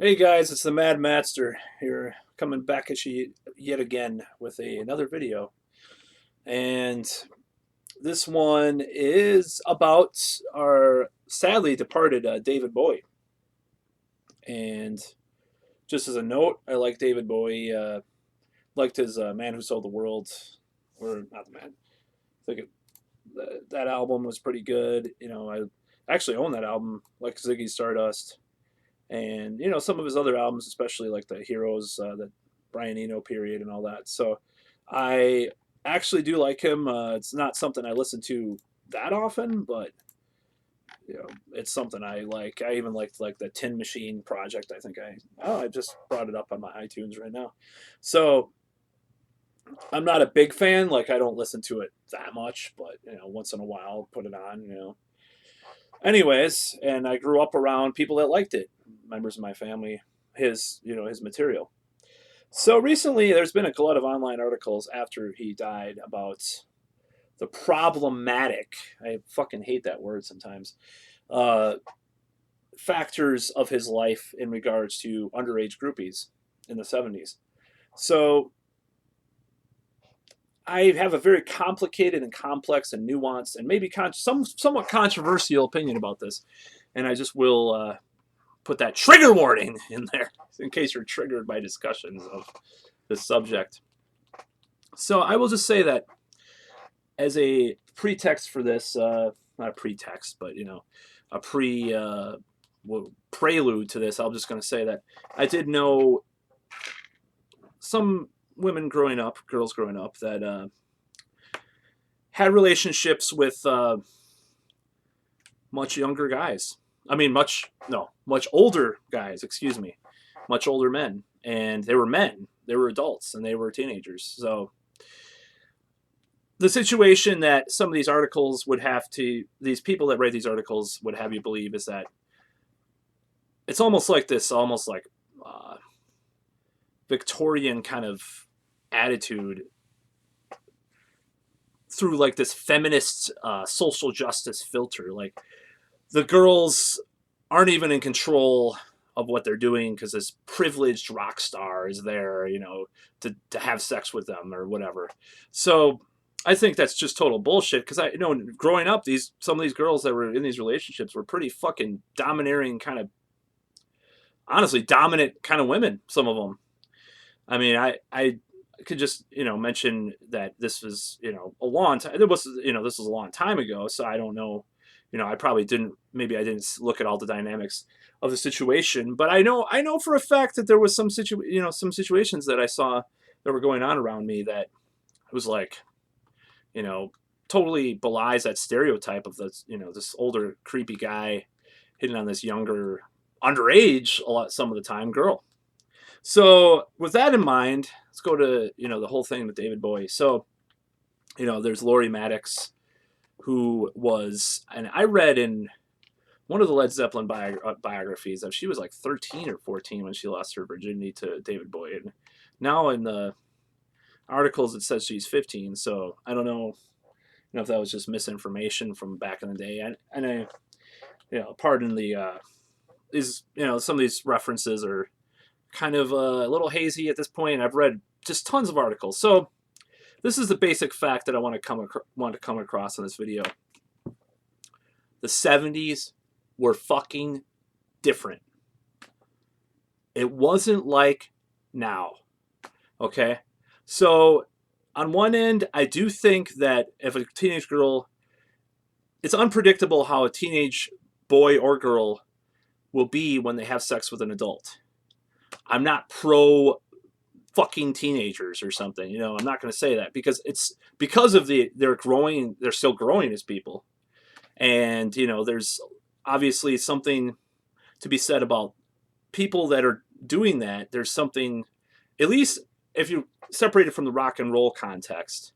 Hey guys, it's the Mad Matster here, coming back at you yet again with another video. And this one is about our sadly departed David Bowie. And just as a note, I like David Bowie. Liked his Man Who Sold the World, or not the man. I think that album was pretty good. I actually own that album, like Ziggy Stardust. And some of his other albums, especially like the Heroes, the Brian Eno period, and all that. So I actually do like him. It's not something I listen to that often, but it's something I like. I even liked like the Tin Machine project. I just brought it up on my iTunes right now. So I'm not a big fan. Like I don't listen to it that much, but once in a while, I'll put it on. Anyways, and I grew up around people that liked it, members of my family, his material. So recently, there's been a glut of online articles after he died about the problematic, I fucking hate that word sometimes, uh, factors of his life in regards to underage groupies in the 70s. So I have a very complicated and complex and nuanced and maybe somewhat controversial opinion about this. And I just will put that trigger warning in there in case you're triggered by discussions of this subject. So I will just say that as a pretext for this, not a pretext, but a prelude to this, I'm just going to say that I did know some women growing up, girls growing up, that had relationships with much younger guys. I mean, much older guys, excuse me, much older men. And they were men, they were adults, and they were teenagers. So the situation that some of these articles would have to, these people that write these articles would have you believe is that it's almost like this, almost like Victorian kind of attitude through like this feminist social justice filter. Like the girls aren't even in control of what they're doing because this privileged rock star is there, to have sex with them or whatever. So I think that's just total bullshit because I know growing up, some of these girls that were in these relationships were pretty fucking domineering kind of, honestly, dominant kind of women. Some of them. I mean, I could just mention that this was a long time. This was a long time ago, so I don't know. I probably didn't. Maybe I didn't look at all the dynamics of the situation, but I know for a fact that there was some situations that I saw that were going on around me that was like, you know, totally belies that stereotype of this older creepy guy hitting on this younger, underage some of the time girl. So with that in mind, let's go to the whole thing with David Bowie. So there's Laurie Maddox, who was, and I read in one of the Led Zeppelin biographies that she was like 13 or 14 when she lost her virginity to David Bowie. And now in the articles it says she's 15. So I don't know, if that was just misinformation from back in the day. And I, pardon the these some of these references are kind of a little hazy at this point. I've read just tons of articles. So this is the basic fact that I want to come across in this video. The 70s were fucking different. It wasn't like now. Okay? So on one end, I do think that if a teenage girl, it's unpredictable how a teenage boy or girl will be when they have sex with an adult. I'm not pro fucking teenagers or something. I'm not going to say that because it's because of they're still growing as people. And, there's obviously something to be said about people that are doing that. There's something, at least if you separate it from the rock and roll context,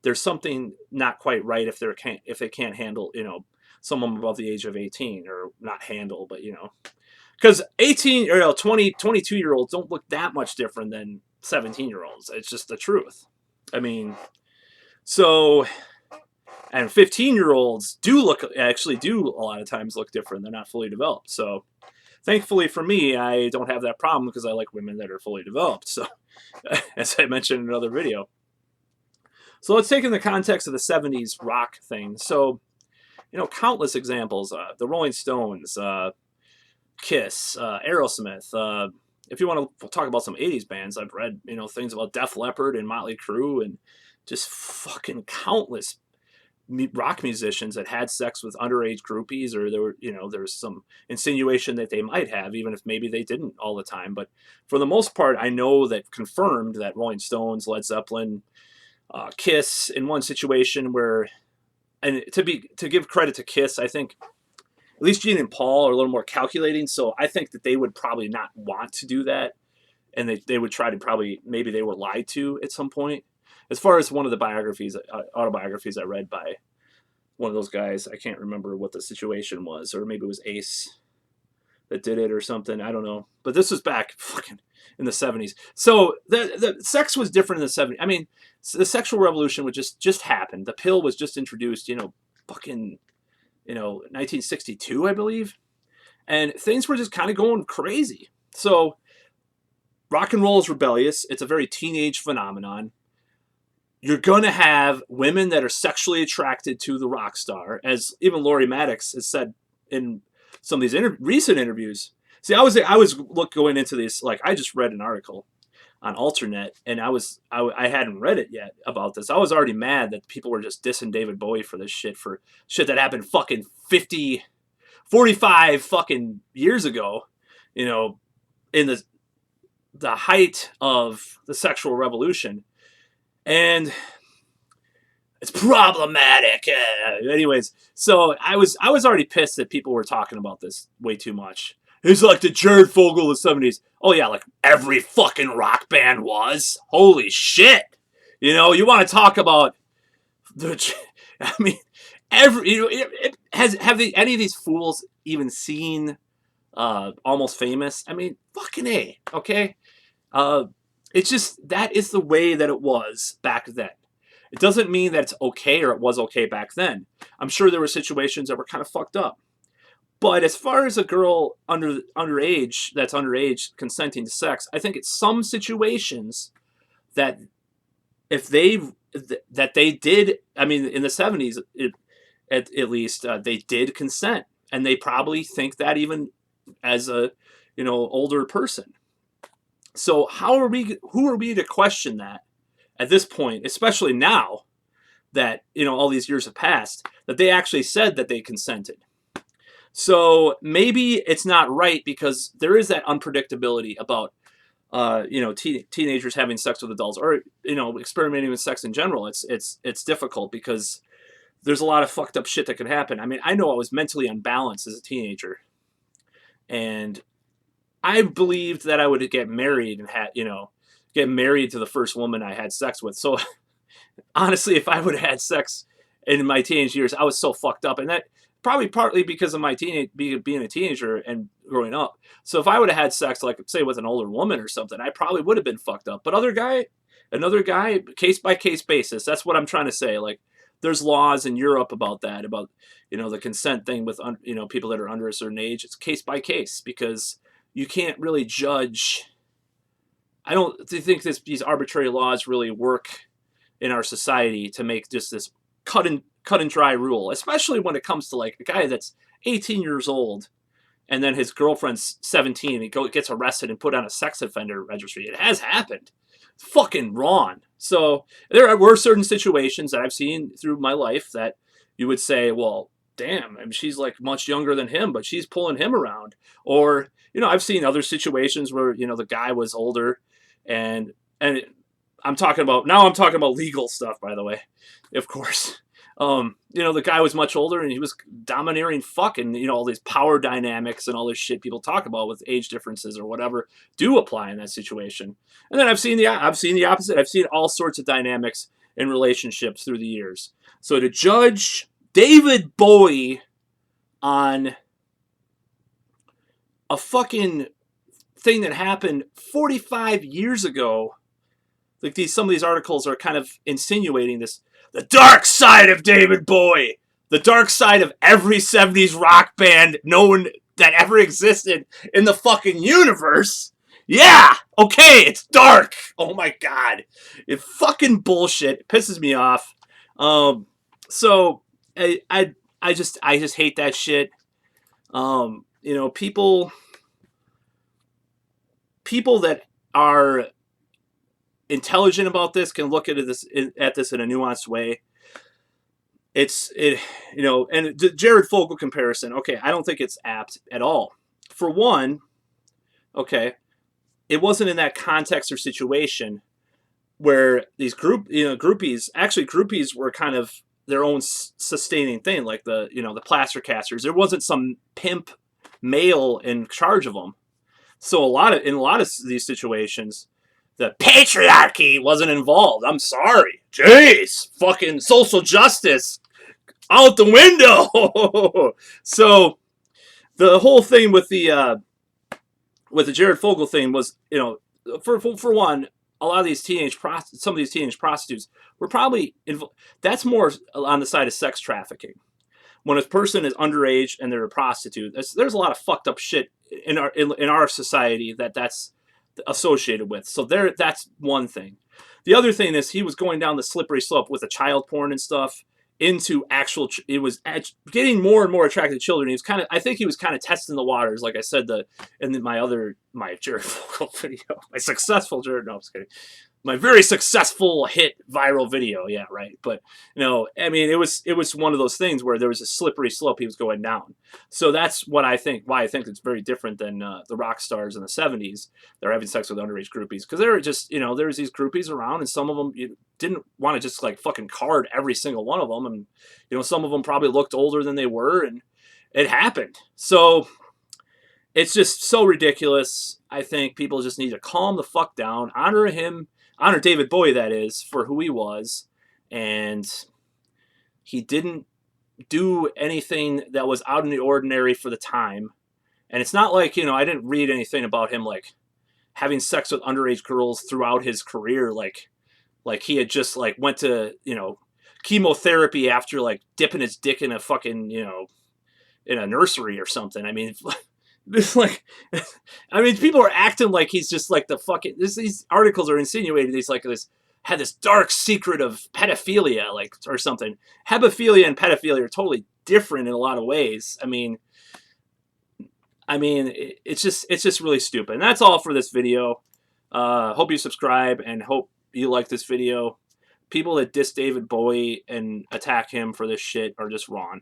there's something not quite right if they can't handle, someone above the age of 18, or not handle, but because 18 or 20, 22-year-olds don't look that much different than 17-year-olds. It's just the truth. I mean, so, and 15-year-olds do a lot of times look different. They're not fully developed. So Thankfully for me, I don't have that problem because I like women that are fully developed. So, as I mentioned in another video. So let's take in the context of the 70s rock thing. So, countless examples. The Rolling Stones, Kiss, Aerosmith. If you want to talk about some 80s bands, I've read, things about Def Leppard and Motley Crue and just fucking countless rock musicians that had sex with underage groupies, or there was some insinuation that they might have, even if maybe they didn't all the time. But for the most part, I know that confirmed that Rolling Stones, Led Zeppelin, Kiss, in one situation where, and to give credit to Kiss, I think at least Gene and Paul are a little more calculating, so I think that they would probably not want to do that, and they would try to maybe they were lied to at some point. As far as one of the autobiographies I read by one of those guys, I can't remember what the situation was, or maybe it was Ace that did it or something, I don't know. But this was back fucking in the 70s. So the sex was different in the 70s. I mean, the sexual revolution would just happened. The pill was just introduced, fucking 1962, I believe. And things were just kind of going crazy. So rock and roll is rebellious. It's a very teenage phenomenon. You're going to have women that are sexually attracted to the rock star, as even Laurie Maddox has said in some of these recent interviews. See, I was going into this, like, I just read an article on Alternet, and I hadn't read it yet about this. I was already mad that people were just dissing David Bowie for this shit that happened fucking 45 fucking years ago, in the height of the sexual revolution. And it's problematic. Anyways, so I was already pissed that people were talking about this way too much. It's like the Jared Fogle of the 70s. Oh yeah, like every fucking rock band was. Holy shit. You want to talk about I mean, have any of these fools even seen Almost Famous? I mean, fucking A, okay? It's just, that is the way that it was back then. It doesn't mean that it's okay or it was okay back then. I'm sure there were situations that were kind of fucked up. But as far as a girl underage consenting to sex, I think it's some situations that if they did, I mean, in the 70s, at least, they did consent. And they probably think that even as a, older person. So who are we to question that at this point, especially now that, all these years have passed, that they actually said that they consented? So maybe it's not right because there is that unpredictability about, teenagers having sex with adults, or, experimenting with sex in general. It's difficult because there's a lot of fucked up shit that could happen. I mean, I know I was mentally unbalanced as a teenager, and I believed that I would get married and get married to the first woman I had sex with. So honestly, if I would have had sex in my teenage years, I was so fucked up, and that probably partly because of my being a teenager and growing up. So if I would have had sex, like say with an older woman or something, I probably would have been fucked up. But another guy, case by case basis. That's what I'm trying to say. Like, there's laws in Europe about that, about the consent thing with people that are under a certain age. It's case by case because you can't really judge. I don't think these arbitrary laws really work in our society to make just this cut and dry rule, especially when it comes to like a guy that's 18 years old and then his girlfriend's 17 and he gets arrested and put on a sex offender registry. It has happened. It's fucking wrong. So there were certain situations that I've seen through my life that you would say, well, damn, I mean, she's like much younger than him, but she's pulling him around. Or, I've seen other situations where, the guy was older and I'm talking about legal stuff, by the way, of course. The guy was much older and he was domineering fucking, all these power dynamics and all this shit people talk about with age differences or whatever do apply in that situation. And then I've seen the opposite. I've seen all sorts of dynamics in relationships through the years. So to judge David Bowie on a fucking thing that happened 45 years ago, like some of these articles are kind of insinuating this, the dark side of David Bowie, the dark side of every 70s rock band known that ever existed in the fucking universe. Yeah, okay, it's dark. Oh my god, it fucking bullshit. It pisses me off. So I just hate that shit. You know, people that are intelligent about this can look at this in a nuanced way. You know, and the Jared Fogle comparison. Okay, I don't think it's apt at all. For one, okay, it wasn't in that context or situation where these groupies were kind of their own sustaining thing, like the plaster casters. There wasn't some pimp male in charge of them. So in a lot of these situations, the patriarchy wasn't involved. I'm sorry. Jeez, fucking social justice out the window. So the whole thing with the Jared Fogle thing was, you know, for one, a lot of these some of these teenage prostitutes were probably that's more on the side of sex trafficking. When a person is underage and they're a prostitute, there's a lot of fucked up shit in our society that's associated with. So that's one thing. The other thing is he was going down the slippery slope with the child porn and stuff into actual. It was getting more and more attracted to children. He was I think he was kind of testing the waters, like I said in my Jared Fogle video, my successful Jared. No, I'm just kidding. My very successful hit viral video. Yeah, right. But you know, I mean, it was one of those things where there was a slippery slope he was going down. So that's what I think. Why I think it's very different than the rock stars in the '70s. They're having sex with underage groupies because they were just, you know, there's these groupies around, and some of them didn't want to just like fucking card every single one of them, and you know, some of them probably looked older than they were, and it happened. So it's just so ridiculous. I think people just need to calm the fuck down, honor David Bowie, that is, for who he was. And he didn't do anything that was out in the ordinary for the time. And it's not like, you know, I didn't read anything about him, like, having sex with underage girls throughout his career. Like he had just, like, went to, you know, chemotherapy after, like, dipping his dick in a fucking, you know, in a nursery or something. I mean, this like, I mean, people are acting like he's just like the fucking. These articles are insinuating he's like had this dark secret of pedophilia, like, or something. Hebephilia and pedophilia are totally different in a lot of ways. I mean, it's just really stupid. And that's all for this video. Hope you subscribe and hope you like this video. People that diss David Bowie and attack him for this shit are just wrong.